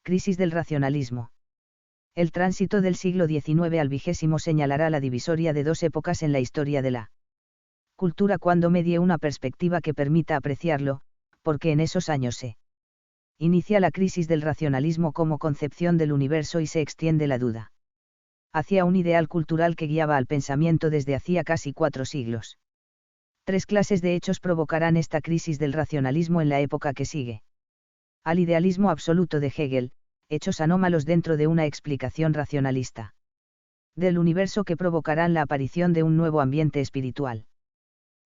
Crisis del racionalismo. El tránsito del siglo XIX al XX señalará la divisoria de dos épocas en la historia de la cultura cuando medie una perspectiva que permita apreciarlo, porque en esos años se inicia la crisis del racionalismo como concepción del universo y se extiende la duda hacia un ideal cultural que guiaba al pensamiento desde hacía casi 4 siglos. 3 clases de hechos provocarán esta crisis del racionalismo en la época que sigue. Al idealismo absoluto de Hegel, hechos anómalos dentro de una explicación racionalista del universo que provocarán la aparición de un nuevo ambiente espiritual.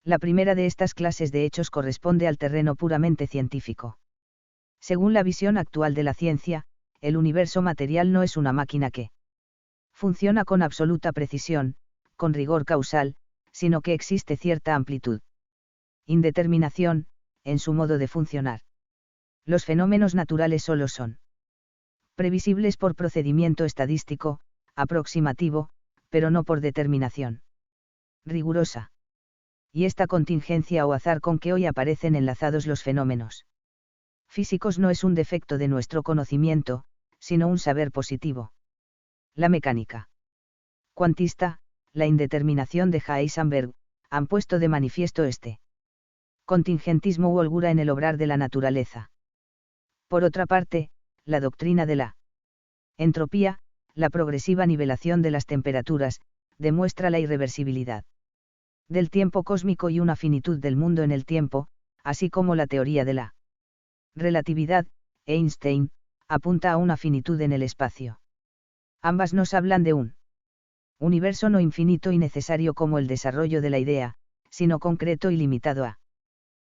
La primera de estas clases de hechos corresponde al terreno puramente científico. Según la visión actual de la ciencia, el universo material no es una máquina que funciona con absoluta precisión, con rigor causal, sino que existe cierta amplitud, indeterminación, en su modo de funcionar. Los fenómenos naturales solo son previsibles por procedimiento estadístico, aproximativo, pero no por determinación rigurosa. Y esta contingencia o azar con que hoy aparecen enlazados los fenómenos físicos no es un defecto de nuestro conocimiento, sino un saber positivo. La mecánica cuantista, la indeterminación de Heisenberg, han puesto de manifiesto este contingentismo u holgura en el obrar de la naturaleza. Por otra parte, la doctrina de la entropía, la progresiva nivelación de las temperaturas, demuestra la irreversibilidad del tiempo cósmico y una finitud del mundo en el tiempo, así como la teoría de la relatividad, Einstein, apunta a una finitud en el espacio. Ambas nos hablan de un universo no infinito y necesario como el desarrollo de la idea, sino concreto y limitado a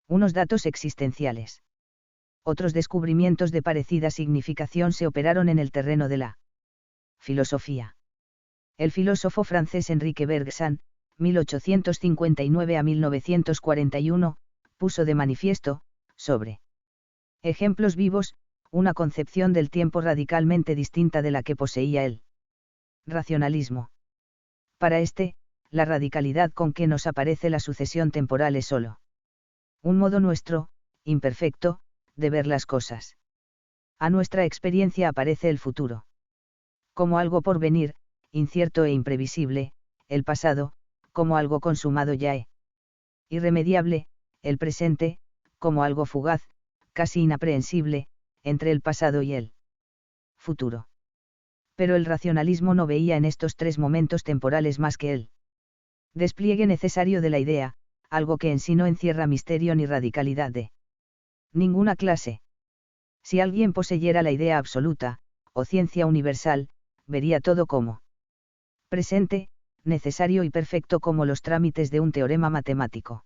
unos datos existenciales. Otros descubrimientos de parecida significación se operaron en el terreno de la filosofía. El filósofo francés Enrique Bergson, 1859 a 1941, puso de manifiesto, sobre ejemplos vivos, una concepción del tiempo radicalmente distinta de la que poseía el racionalismo. Para este, la radicalidad con que nos aparece la sucesión temporal es solo un modo nuestro, imperfecto, de ver las cosas. A nuestra experiencia aparece el futuro como algo por venir, incierto e imprevisible, el pasado, como algo consumado ya e irremediable, el presente, como algo fugaz, casi inaprehensible, entre el pasado y el futuro. Pero el racionalismo no veía en estos 3 momentos temporales más que el despliegue necesario de la idea, algo que en sí no encierra misterio ni radicalidad de ninguna clase. Si alguien poseyera la idea absoluta, o ciencia universal, vería todo como presente, necesario y perfecto como los trámites de un teorema matemático.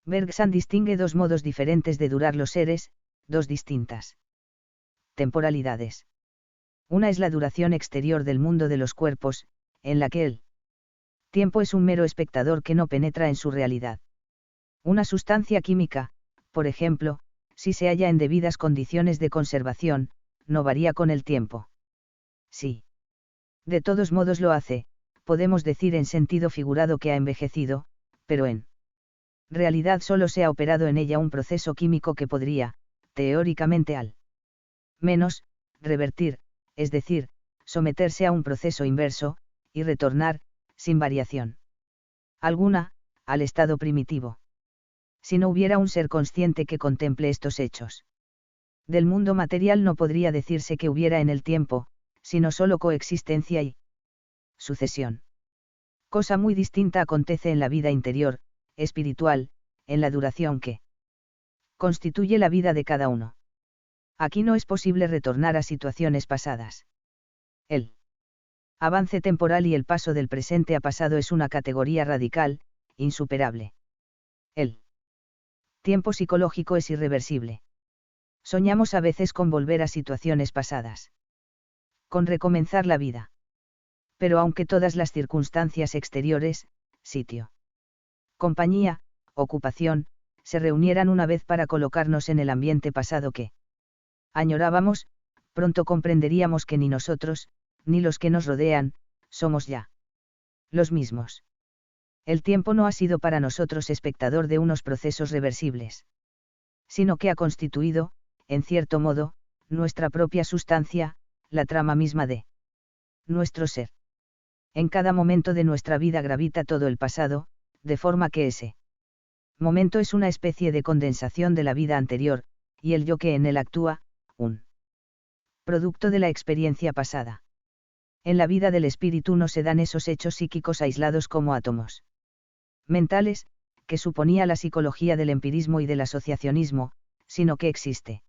Bergson distingue 2 modos diferentes de durar los seres, 2 distintas temporalidades. Una es la duración exterior del mundo de los cuerpos, en la que el tiempo es un mero espectador que no penetra en su realidad. Una sustancia química, por ejemplo, si se halla en debidas condiciones de conservación, no varía con el tiempo. Sí. De todos modos lo hace, podemos decir en sentido figurado que ha envejecido, pero en realidad solo se ha operado en ella un proceso químico que podría, teóricamente al menos, revertir, es decir, someterse a un proceso inverso, y retornar, sin variación alguna, al estado primitivo. Si no hubiera un ser consciente que contemple estos hechos del mundo material no podría decirse que hubiera en el tiempo, sino solo coexistencia y sucesión. Cosa muy distinta acontece en la vida interior, espiritual, en la duración que constituye la vida de cada uno. Aquí no es posible retornar a situaciones pasadas. El avance temporal y el paso del presente a pasado es una categoría radical, insuperable. El tiempo psicológico es irreversible. Soñamos a veces con volver a situaciones pasadas, con recomenzar la vida. Pero aunque todas las circunstancias exteriores, sitio, compañía, ocupación, se reunieran una vez para colocarnos en el ambiente pasado que añorábamos, pronto comprenderíamos que ni nosotros, ni los que nos rodean, somos ya los mismos. El tiempo no ha sido para nosotros espectador de unos procesos reversibles, sino que ha constituido, en cierto modo, nuestra propia sustancia, la trama misma de nuestro ser. En cada momento de nuestra vida gravita todo el pasado, de forma que ese momento es una especie de condensación de la vida anterior, y el yo que en él actúa, un producto de la experiencia pasada. En la vida del espíritu no se dan esos hechos psíquicos aislados como átomos mentales, que suponía la psicología del empirismo y del asociacionismo, sino que existe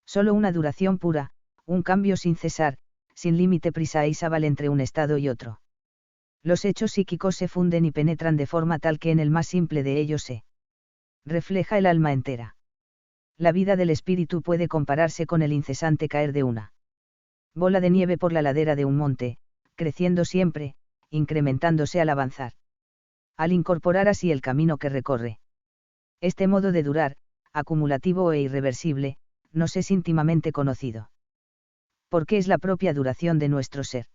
solo una duración pura, un cambio sin cesar, sin límite prisaísabal entre un estado y otro. Los hechos psíquicos se funden y penetran de forma tal que en el más simple de ellos se refleja el alma entera. La vida del espíritu puede compararse con el incesante caer de una bola de nieve por la ladera de un monte, creciendo siempre, incrementándose al avanzar. Al incorporar así el camino que recorre. Este modo de durar, acumulativo e irreversible, nos es íntimamente conocido. Porque es la propia duración de nuestro ser.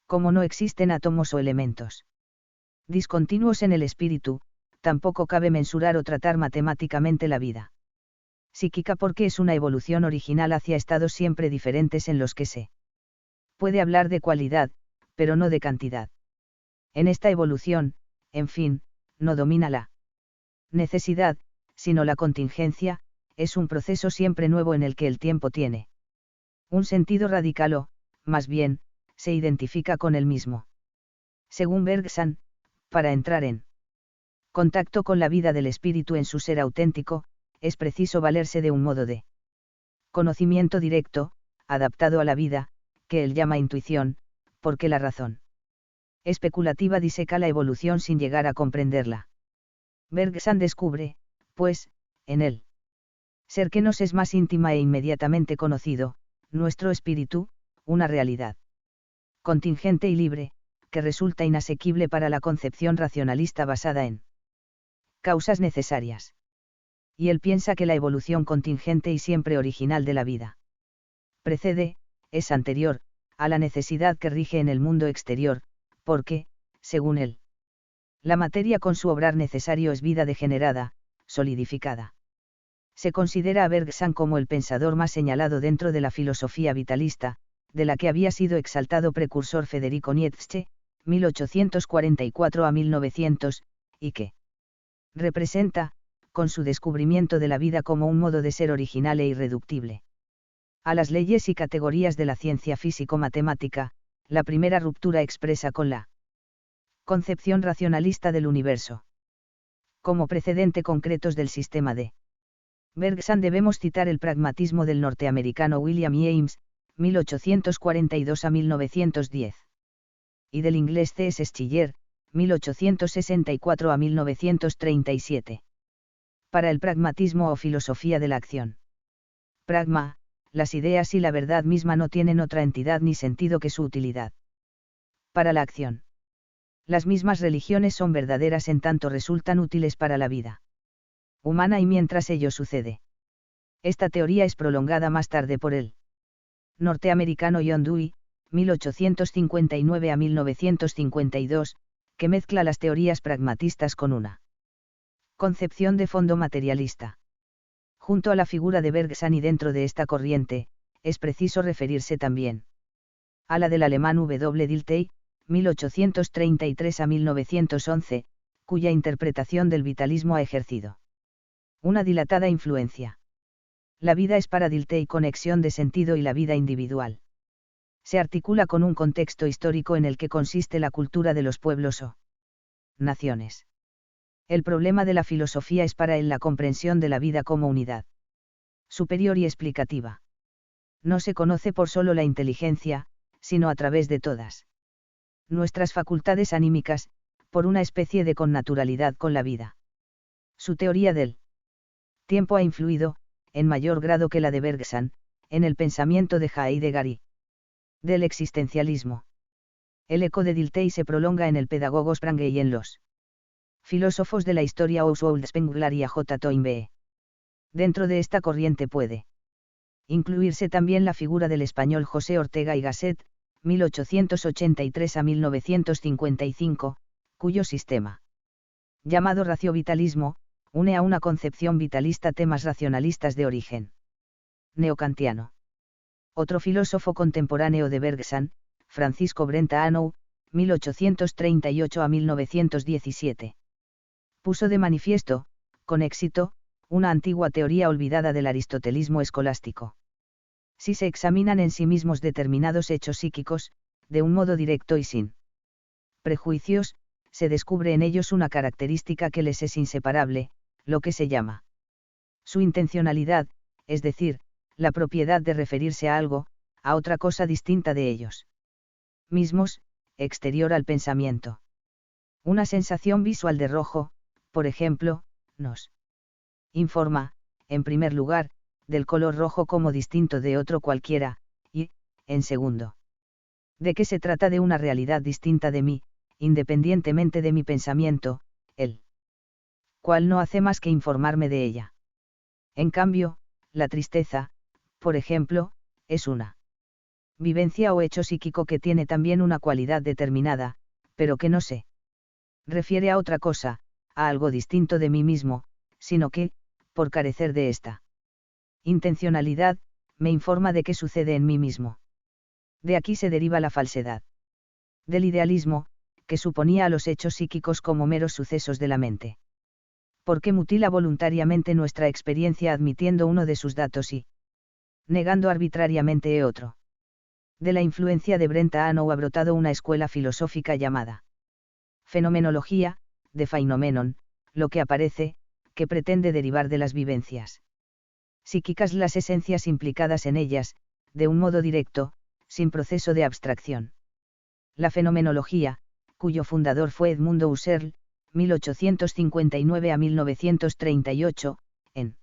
Como no existen átomos o elementos discontinuos en el espíritu, tampoco cabe mensurar o tratar matemáticamente la vida psíquica porque es una evolución original hacia estados siempre diferentes en los que se puede hablar de cualidad, pero no de cantidad. En esta evolución, en fin, no domina la necesidad, sino la contingencia, es un proceso siempre nuevo en el que el tiempo tiene un sentido radical o, más bien, se identifica con el mismo. Según Bergson, para entrar en contacto con la vida del espíritu en su ser auténtico, es preciso valerse de un modo de conocimiento directo, adaptado a la vida, que él llama intuición, porque la razón especulativa diseca la evolución sin llegar a comprenderla. Bergson descubre, pues, en él ser que nos es más íntima e inmediatamente conocido, nuestro espíritu, una realidad contingente y libre, que resulta inasequible para la concepción racionalista basada en causas necesarias. Y él piensa que la evolución contingente y siempre original de la vida precede, es anterior, a la necesidad que rige en el mundo exterior, porque, según él, la materia con su obrar necesario es vida degenerada, solidificada. Se considera a Bergson como el pensador más señalado dentro de la filosofía vitalista, de la que había sido exaltado precursor Federico Nietzsche, 1844 a 1900, y que representa, con su descubrimiento de la vida como un modo de ser original e irreductible a las leyes y categorías de la ciencia físico-matemática, la primera ruptura expresa con la concepción racionalista del universo. Como precedente concretos del sistema de Bergson debemos citar el pragmatismo del norteamericano William James, 1842 a 1910. Y del inglés C.S. Schiller, 1864 a 1937. Para el pragmatismo o filosofía de la acción. Pragma, las ideas y la verdad misma no tienen otra entidad ni sentido que su utilidad. Para la acción. Las mismas religiones son verdaderas en tanto resultan útiles para la vida humana y mientras ello sucede. Esta teoría es prolongada más tarde por el norteamericano John Dewey, 1859 a 1952, que mezcla las teorías pragmatistas con una concepción de fondo materialista. Junto a la figura de Bergson y dentro de esta corriente, es preciso referirse también a la del alemán W. Dilthey, 1833 a 1911, cuya interpretación del vitalismo ha ejercido una dilatada influencia. La vida es para Dilthey conexión de sentido y la vida individual se articula con un contexto histórico en el que consiste la cultura de los pueblos o naciones. El problema de la filosofía es para él la comprensión de la vida como unidad superior y explicativa. No se conoce por solo la inteligencia, sino a través de todas nuestras facultades anímicas, por una especie de connaturalidad con la vida. Su teoría del tiempo ha influido, en mayor grado que la de Bergson, en el pensamiento de Heidegger y del existencialismo. El eco de Dilthey se prolonga en el pedagogo Sprague y en los filósofos de la historia Oswald Spengler y A.J. Toynbee. Dentro de esta corriente puede incluirse también la figura del español José Ortega y Gasset, 1883 a 1955, cuyo sistema, llamado raciovitalismo, une a una concepción vitalista temas racionalistas de origen neokantiano. Otro filósofo contemporáneo de Bergson, Francisco Brentano, 1838 a 1917. Puso de manifiesto, con éxito, una antigua teoría olvidada del aristotelismo escolástico. Si se examinan en sí mismos determinados hechos psíquicos, de un modo directo y sin prejuicios, se descubre en ellos una característica que les es inseparable, lo que se llama su intencionalidad, es decir, la propiedad de referirse a algo, a otra cosa distinta de ellos mismos, exterior al pensamiento. Una sensación visual de rojo, por ejemplo, nos informa, en primer lugar, del color rojo como distinto de otro cualquiera, y, en segundo, de que se trata de una realidad distinta de mí, independientemente de mi pensamiento, el cual no hace más que informarme de ella. En cambio, la tristeza, por ejemplo, es una vivencia o hecho psíquico que tiene también una cualidad determinada, pero que no se refiere a otra cosa, a algo distinto de mí mismo, sino que, por carecer de esta intencionalidad, me informa de qué sucede en mí mismo. De aquí se deriva la falsedad del idealismo, que suponía a los hechos psíquicos como meros sucesos de la mente. Porque mutila voluntariamente nuestra experiencia admitiendo uno de sus datos y negando arbitrariamente otro. De la influencia de Brentano ha brotado una escuela filosófica llamada fenomenología, de Phänomenon, lo que aparece, que pretende derivar de las vivencias psíquicas las esencias implicadas en ellas, de un modo directo, sin proceso de abstracción. La fenomenología, cuyo fundador fue Edmundo Husserl, 1859 a 1938, en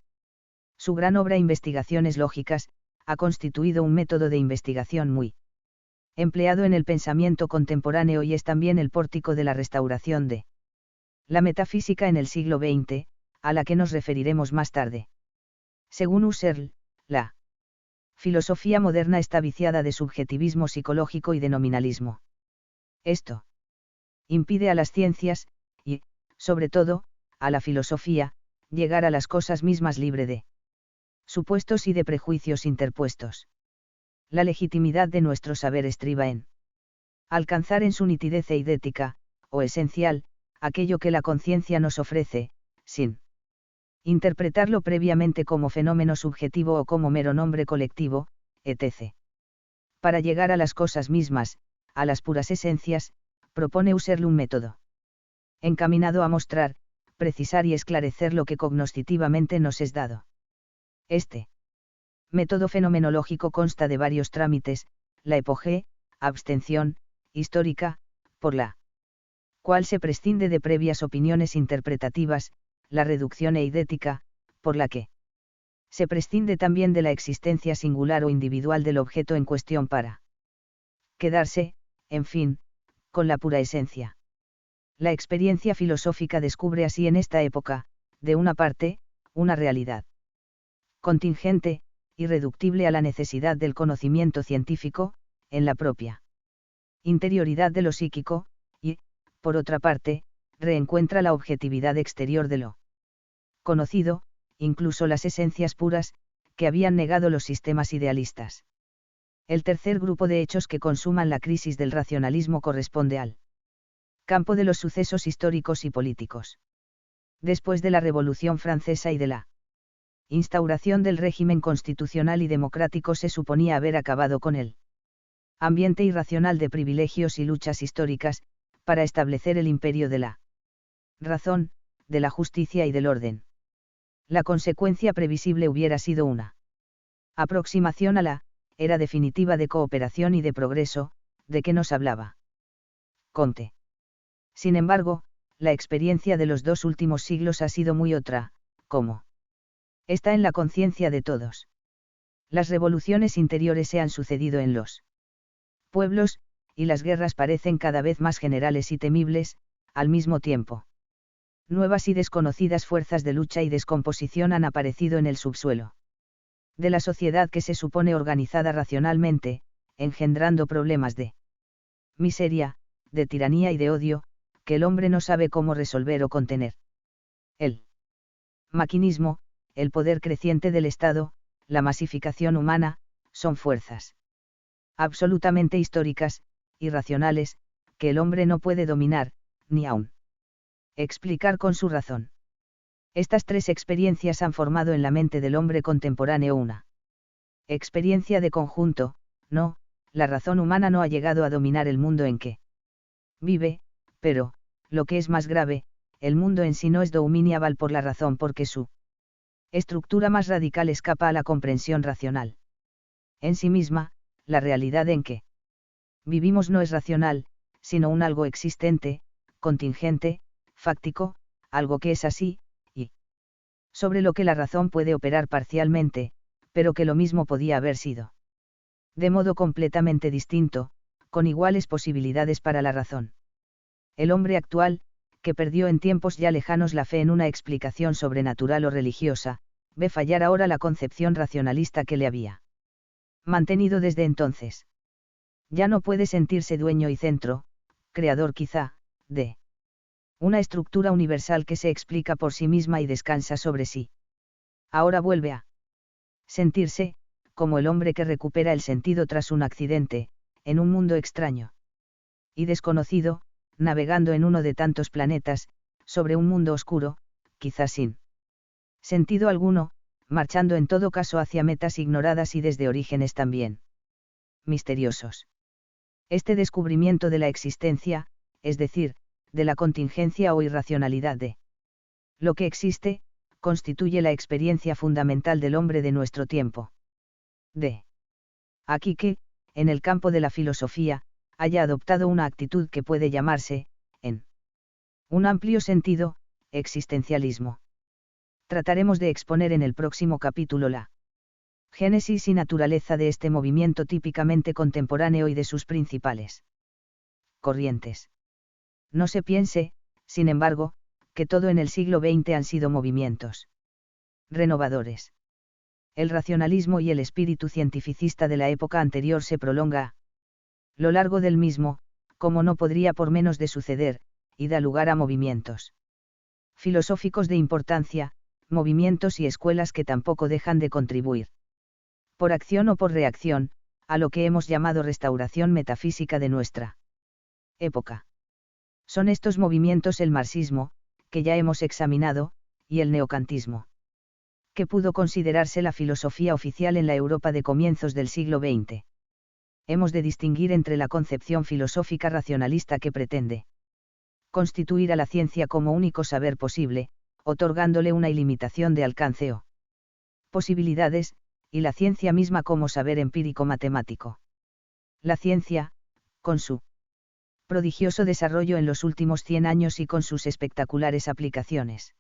su gran obra Investigaciones lógicas, ha constituido un método de investigación muy empleado en el pensamiento contemporáneo y es también el pórtico de la restauración de la metafísica en el siglo XX, a la que nos referiremos más tarde. Según Husserl, la filosofía moderna está viciada de subjetivismo psicológico y de nominalismo. Esto impide a las ciencias, y, sobre todo, a la filosofía, llegar a las cosas mismas libre de supuestos y de prejuicios interpuestos. La legitimidad de nuestro saber estriba en alcanzar en su nitidez eidética, o esencial, aquello que la conciencia nos ofrece, sin interpretarlo previamente como fenómeno subjetivo o como mero nombre colectivo, etc. Para llegar a las cosas mismas, a las puras esencias, propone Husserl un método encaminado a mostrar, precisar y esclarecer lo que cognoscitivamente nos es dado. Este método fenomenológico consta de varios trámites, la epogé, abstención, histórica, por la cual se prescinde de previas opiniones interpretativas, la reducción eidética, por la que se prescinde también de la existencia singular o individual del objeto en cuestión para quedarse, en fin, con la pura esencia. La experiencia filosófica descubre así en esta época, de una parte, una realidad contingente, irreductible a la necesidad del conocimiento científico, en la propia interioridad de lo psíquico, y, por otra parte, reencuentra la objetividad exterior de lo conocido, incluso las esencias puras, que habían negado los sistemas idealistas. El tercer grupo de hechos que consuman la crisis del racionalismo corresponde al campo de los sucesos históricos y políticos. Después de la Revolución Francesa y de la instauración del régimen constitucional y democrático se suponía haber acabado con el ambiente irracional de privilegios y luchas históricas, para establecer el imperio de la razón, de la justicia y del orden. La consecuencia previsible hubiera sido una aproximación a la era definitiva de cooperación y de progreso, de que nos hablaba Comte. Sin embargo, la experiencia de los 2 últimos siglos ha sido muy otra, como está en la conciencia de todos. Las revoluciones interiores se han sucedido en los pueblos, y las guerras parecen cada vez más generales y temibles, al mismo tiempo. Nuevas y desconocidas fuerzas de lucha y descomposición han aparecido en el subsuelo de la sociedad que se supone organizada racionalmente, engendrando problemas de miseria, de tiranía y de odio, que el hombre no sabe cómo resolver o contener. El maquinismo, el poder creciente del Estado, la masificación humana, son fuerzas absolutamente históricas, irracionales, que el hombre no puede dominar, ni aún explicar con su razón. Estas tres experiencias han formado en la mente del hombre contemporáneo una experiencia de conjunto. No, la razón humana no ha llegado a dominar el mundo en que vive, pero, lo que es más grave, el mundo en sí no es dominable por la razón porque su estructura más radical escapa a la comprensión racional. En sí misma, la realidad en que vivimos no es racional, sino un algo existente, contingente, fáctico, algo que es así, y sobre lo que la razón puede operar parcialmente, pero que lo mismo podía haber sido. De modo completamente distinto, con iguales posibilidades para la razón. El hombre actual, que perdió en tiempos ya lejanos la fe en una explicación sobrenatural o religiosa, ve fallar ahora la concepción racionalista que le había mantenido desde entonces. Ya no puede sentirse dueño y centro, creador quizá, de una estructura universal que se explica por sí misma y descansa sobre sí. Ahora vuelve a sentirse, como el hombre que recupera el sentido tras un accidente, en un mundo extraño y desconocido, navegando en uno de tantos planetas, sobre un mundo oscuro, quizás sin sentido alguno, marchando en todo caso hacia metas ignoradas y desde orígenes también misteriosos. Este descubrimiento de la existencia, es decir, de la contingencia o irracionalidad de lo que existe, constituye la experiencia fundamental del hombre de nuestro tiempo. De aquí que, en el campo de la filosofía, haya adoptado una actitud que puede llamarse, en un amplio sentido, existencialismo. Trataremos de exponer en el próximo capítulo la génesis y naturaleza de este movimiento típicamente contemporáneo y de sus principales corrientes. No se piense, sin embargo, que todo en el siglo XX han sido movimientos renovadores. El racionalismo y el espíritu cientificista de la época anterior se prolonga a lo largo del mismo, como no podría por menos de suceder, y da lugar a movimientos filosóficos de importancia, movimientos y escuelas que tampoco dejan de contribuir, por acción o por reacción, a lo que hemos llamado restauración metafísica de nuestra época. Son estos movimientos el marxismo, que ya hemos examinado, y el neocantismo, que pudo considerarse la filosofía oficial en la Europa de comienzos del siglo XX. Hemos de distinguir entre la concepción filosófica racionalista que pretende constituir a la ciencia como único saber posible, otorgándole una ilimitación de alcance o posibilidades, y la ciencia misma como saber empírico matemático. La ciencia, con su prodigioso desarrollo en los últimos 100 años y con sus espectaculares aplicaciones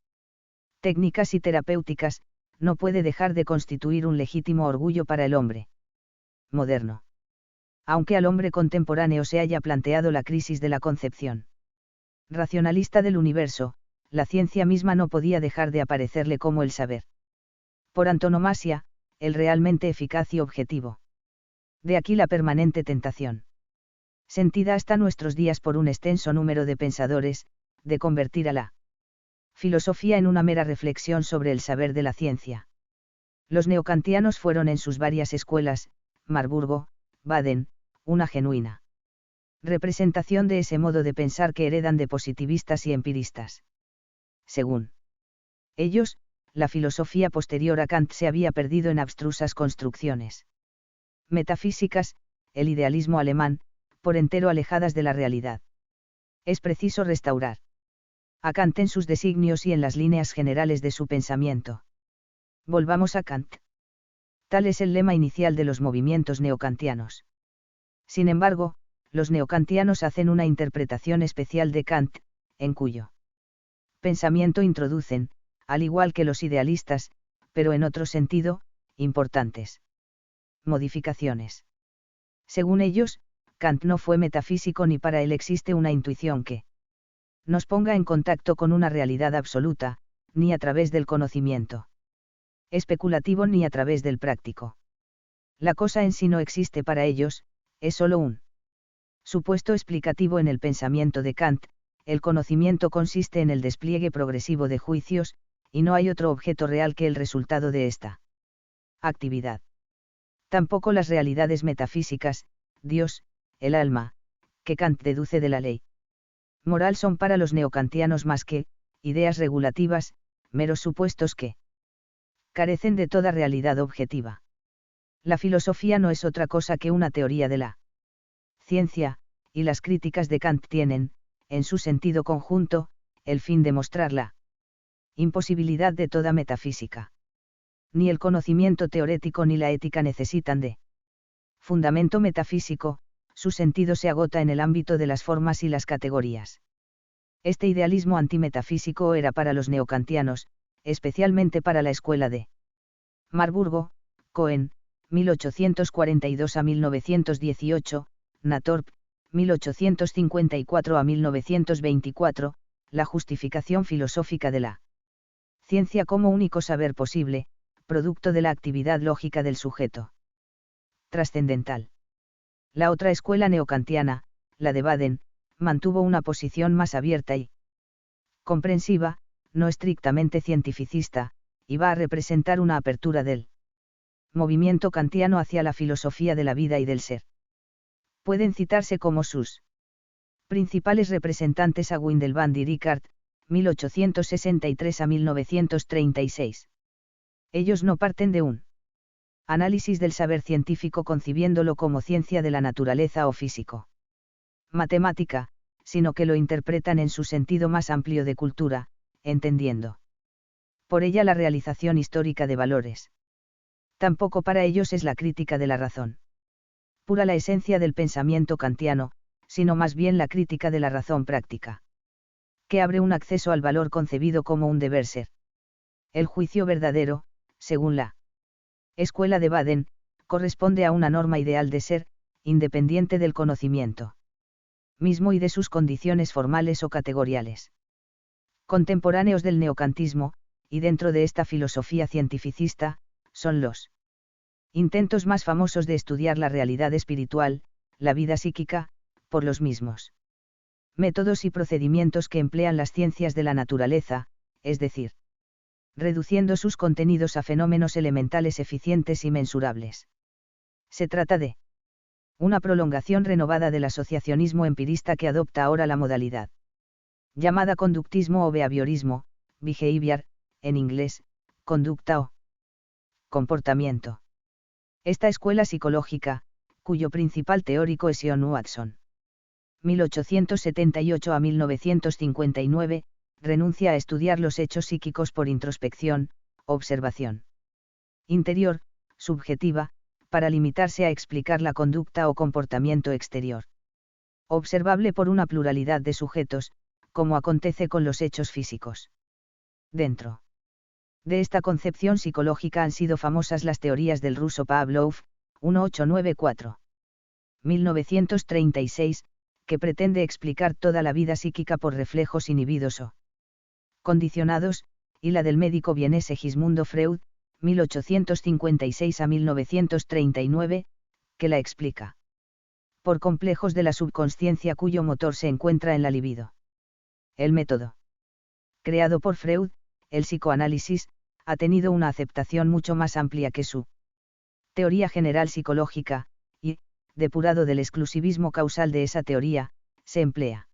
técnicas y terapéuticas, no puede dejar de constituir un legítimo orgullo para el hombre moderno. Aunque al hombre contemporáneo se haya planteado la crisis de la concepción racionalista del universo, la ciencia misma no podía dejar de aparecerle como el saber por antonomasia, el realmente eficaz y objetivo. De aquí la permanente tentación, sentida hasta nuestros días por un extenso número de pensadores, de convertir a la filosofía en una mera reflexión sobre el saber de la ciencia. Los neocantianos fueron en sus varias escuelas, Marburgo, Baden, una genuina representación de ese modo de pensar que heredan de positivistas y empiristas. Según ellos, la filosofía posterior a Kant se había perdido en abstrusas construcciones metafísicas, el idealismo alemán, por entero alejadas de la realidad. Es preciso restaurar a Kant en sus designios y en las líneas generales de su pensamiento. Volvamos a Kant. Tal es el lema inicial de los movimientos neokantianos. Sin embargo, los neokantianos hacen una interpretación especial de Kant, en cuyo pensamiento introducen, al igual que los idealistas, pero en otro sentido, importantes modificaciones. Según ellos, Kant no fue metafísico ni para él existe una intuición que nos ponga en contacto con una realidad absoluta, ni a través del conocimiento especulativo ni a través del práctico. La cosa en sí no existe para ellos, es solo un supuesto explicativo en el pensamiento de Kant. El conocimiento consiste en el despliegue progresivo de juicios, y no hay otro objeto real que el resultado de esta actividad. Tampoco las realidades metafísicas, Dios, el alma, que Kant deduce de la ley moral son para los neokantianos más que, ideas regulativas, meros supuestos que carecen de toda realidad objetiva. La filosofía no es otra cosa que una teoría de la ciencia, y las críticas de Kant tienen, en su sentido conjunto, el fin de mostrar la imposibilidad de toda metafísica. Ni el conocimiento teorético ni la ética necesitan de fundamento metafísico, su sentido se agota en el ámbito de las formas y las categorías. Este idealismo antimetafísico era para los neokantianos, especialmente para la escuela de Marburgo, Cohen, 1842 a 1918, Natorp, 1854 a 1924, la justificación filosófica de la ciencia como único saber posible, producto de la actividad lógica del sujeto trascendental. La otra escuela neokantiana, la de Baden, mantuvo una posición más abierta y comprensiva, no estrictamente cientificista, y va a representar una apertura del movimiento kantiano hacia la filosofía de la vida y del ser. Pueden citarse como sus principales representantes a Windelband y Ricard, 1863 a 1936. Ellos no parten de un análisis del saber científico concibiéndolo como ciencia de la naturaleza o físico matemática, sino que lo interpretan en su sentido más amplio de cultura, entendiendo por ella la realización histórica de valores. Tampoco para ellos es la crítica de la razón pura la esencia del pensamiento kantiano, sino más bien la crítica de la razón práctica, que abre un acceso al valor concebido como un deber ser. El juicio verdadero, según la escuela de Baden, corresponde a una norma ideal de ser, independiente del conocimiento mismo y de sus condiciones formales o categoriales. Contemporáneos del neokantismo, y dentro de esta filosofía cientificista, son los intentos más famosos de estudiar la realidad espiritual, la vida psíquica, por los mismos métodos y procedimientos que emplean las ciencias de la naturaleza, es decir, reduciendo sus contenidos a fenómenos elementales eficientes y mensurables. Se trata de una prolongación renovada del asociacionismo empirista que adopta ahora la modalidad llamada conductismo o behaviorismo, behavior, en inglés, conducta o comportamiento. Esta escuela psicológica, cuyo principal teórico es John Watson, 1878 a 1959, renuncia a estudiar los hechos psíquicos por introspección, observación interior, subjetiva, para limitarse a explicar la conducta o comportamiento exterior observable por una pluralidad de sujetos, como acontece con los hechos físicos. Dentro de esta concepción psicológica han sido famosas las teorías del ruso Pavlov, 1894. 1936, que pretende explicar toda la vida psíquica por reflejos inhibidos o condicionados, y la del médico vienés Segismundo Freud, 1856 a 1939, que la explica por complejos de la subconsciencia cuyo motor se encuentra en la libido. El método creado por Freud, el psicoanálisis, ha tenido una aceptación mucho más amplia que su teoría general psicológica, y, depurado del exclusivismo causal de esa teoría, se emplea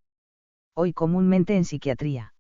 hoy comúnmente en psiquiatría.